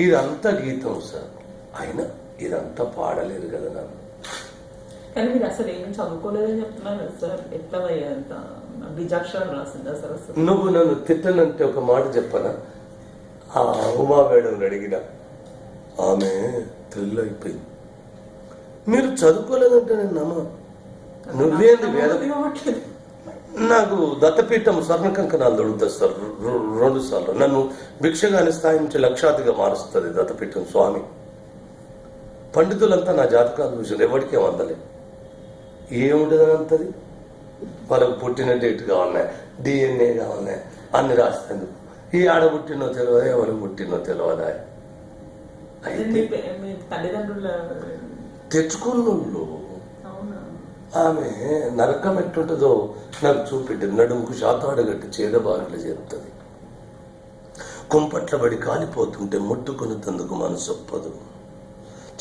ఇదంతా గీతం సార్. అయినా ఇదంతా పాడలేదు కదా నన్ను. కానీ మీరు అసలు ఏం చదువుకోలేదని చెప్తున్నారు సార్. ఎట్లా అంత బీజాక్షరం రాసిందా సార్? నువ్వు నన్ను తిట్టనంటే ఒక మాట చెప్పనా? ఆ ఉమా మేడం అడిగిన ఆమె థ్రిల్ అయిపోయింది. మీరు చదువుకోలేదంటే నేను నమ్మ. నువ్వేంది వేద నాకు దత్తపీఠం స్వర్ణ కంకణాలు దొరుకుతుంది సార్ 2 సార్లు. నన్ను భిక్షగాని స్థాయి నుంచి లక్షాధిగా మారుస్తుంది దత్తపీఠం స్వామి. పండితులంతా నా జాతకాలు చూసారు, ఎవరికి అందలే. ఏముంటుందని అంతది? వాళ్ళకు పుట్టిన డేట్ కావాలన్నాయి, DNA కావాలన్నాయి, అన్ని రాస్తుంది. ఈ ఆడ పుట్టినో తెలియదా, ఎవరు పుట్టినో తెలియదా? అయితే తెచ్చుకున్నోళ్ళు ఆమె నరకం ఎట్లుంటుందో నాకు చూపెట్టింది. నడుముకు శాతాడగట్టి చేదబారులు చెప్తుంది. కుంపట్ల బడి కాలిపోతుంటే ముట్టుకుని తందుకు మనసు ఒప్పదు.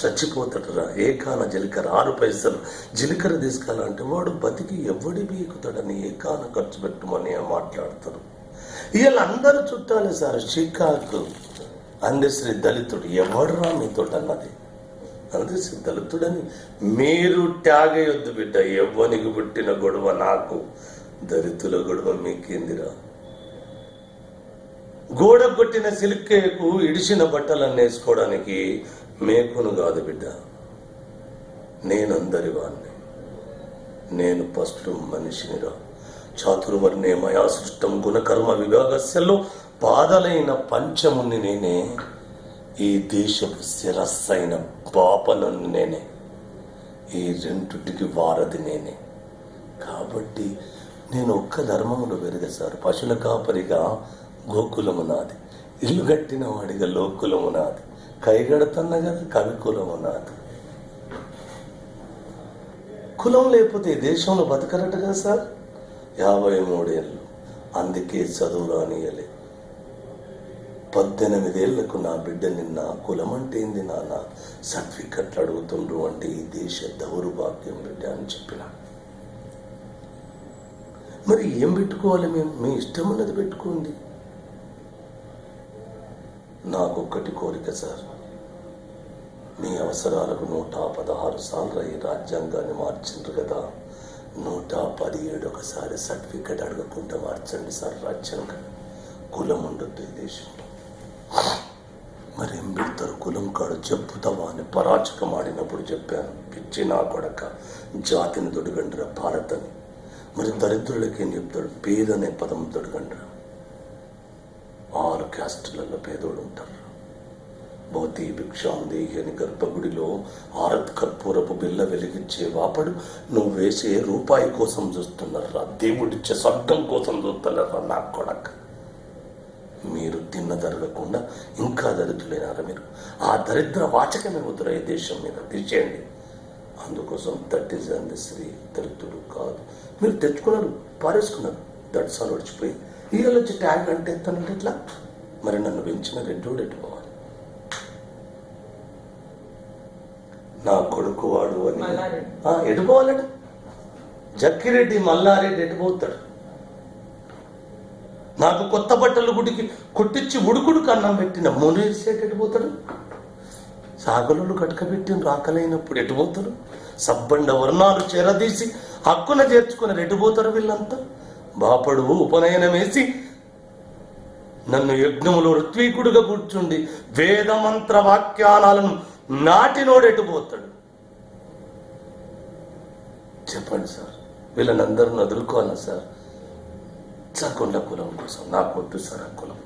చచ్చిపోతాడరా ఏకాన జీలకర్ర 6 పైసలు జీలకర్ర తీసుకెళ్ళాలంటే వాడు బతికి ఎవడి బీకుతాడని ఏకాన ఖర్చు పెట్టమని మాట్లాడతారు. వీళ్ళందరూ చుట్టాలే సార్. శ్రీకాకు అందశ్రీ దళితుడు ఎవడరా మీతో అన్నది. అందశ్రీ దళితుడని మీరు ట్యాగ్ అయ్యొద్దు బిడ్డ. ఎవ్వనికి పుట్టిన గొడవ నాకు, దళితుల గొడవ మీకేందిరా? గోడ కొట్టిన సిలికేకు ఇడిచిన బట్టలన్నీ వేసుకోవడానికి మేకును కాదు బిడ్డ. నేనందరి వాణ్ణి, నేను ఫస్ట్ మనిషినిరా. చాతుర్వర్ణే మయా సృష్టం గుణకర్మ విభాగస్యలో పాదలైన పంచముని నేనే. ఈ దేశపు శిరస్సైన పాపలను నేనే. ఈ రెండుటికి వారధి నేనే. కాబట్టి నేను ఒక్క ధర్మములు పెరిగా సార్. పశుల కాపరిగా గోకులము నాది, ఇల్లు కట్టిన వాడిగా లోకులము నాది, కైగడుతున్న కదా కవికులము నాది. కులం లేకపోతే ఈ దేశంలో బతకరట కదా సార్. 53 ఏళ్ళు, అందుకే చదువు రానియలే. 18 ఏళ్లకు నా బిడ్డ నిన్న కులం అంటే ఏంది నాన్న, సర్టిఫికెట్లు అడుగుతుండ్రు అంటే ఈ దేశ దౌర్భాగ్యం బిడ్డ అని చెప్పిన. మరి ఏం పెట్టుకోవాలి మేము? మీ ఇష్టం ఉన్నది పెట్టుకోండి. నాకొక్కటి కోరిక సార్, మీ అవసరాలకు 116 సార్లు ఈ రాజ్యాంగాన్ని మార్చిండ్రు కదా, 117 ఒకసారి సర్టిఫికెట్ అడగకుండా మార్చండి సార్ రాజ్యాంగం. కులం ఉండొద్దు ఈ దేశంలో. మరేం పెడతారు? కులం కాడు చెప్పుతావా అని పరాచకం ఆడినప్పుడు చెప్పాను. పిచ్చి నా కొడక, జాతిని దొడగండిరా భారత్ అని. మరి దరిద్రులకి ఏం చెప్తాడు? పేదనే పదం దొడగండిరా. 6 క్యాస్టులలో పేదోడు ఉంటారు. భౌతి భిక్షాందేహి అని గర్భగుడిలో ఆరత్ కర్పూరపు బిల్ల వెలిగించే వాపడు నువ్వు వేసే రూపాయి కోసం చూస్తున్నారా? దేవుడిచ్చే స్వర్గం కోసం చూస్తున్నారా? నా కొడక, మీరు తిన్న జరగకుండా ఇంకా దరిద్రులైనారా మీరు? ఆ దరిద్ర వాచకమే వద్దురా ఈ దేశం మీద, తీసేయండి. అందుకోసం శ్రీ దరిద్రుడు కాదు. మీరు తెచ్చుకున్నారు, పారేసుకున్నారు, దడ్సాలు వచ్చిపోయి ఇవాళ వచ్చి ట్యాగ్ అంటే ఎత్తానంటే ఎట్లా? మరి నన్ను పెంచిన రెడ్డోడు ఎట్టుకోవాలి. నా కొడుకు వాడు అని ఎటుపోవాలట. జక్కిరెడ్డి మల్లారెడ్డి ఎటుపోతాడు? నాకు కొత్త బట్టలు గుడికి కొట్టించి ఉడుకుడుకు అన్నం పెట్టిన మునేసేట ఎటుపోతాడు? సాగలు కటకబెట్టిన రాకలైనప్పుడు ఎటుపోతారు? సబ్బండ వర్ణాలు చేరదీసి హక్కున చేర్చుకుని ఎటుపోతారు వీళ్ళంతా? బాపడు ఉపనయనం వేసి నన్ను యజ్ఞములో ఋత్వీకుడుగా కూర్చుండి వేదమంత్ర వాక్యాలను నాటినోడెటుపోతాడు? చెప్పండి సార్. వీళ్ళని అందరిని వదులుకోవాలా సార్? సకుల కులం కోసం? నాకు వద్దు సార్ ఆ కులం.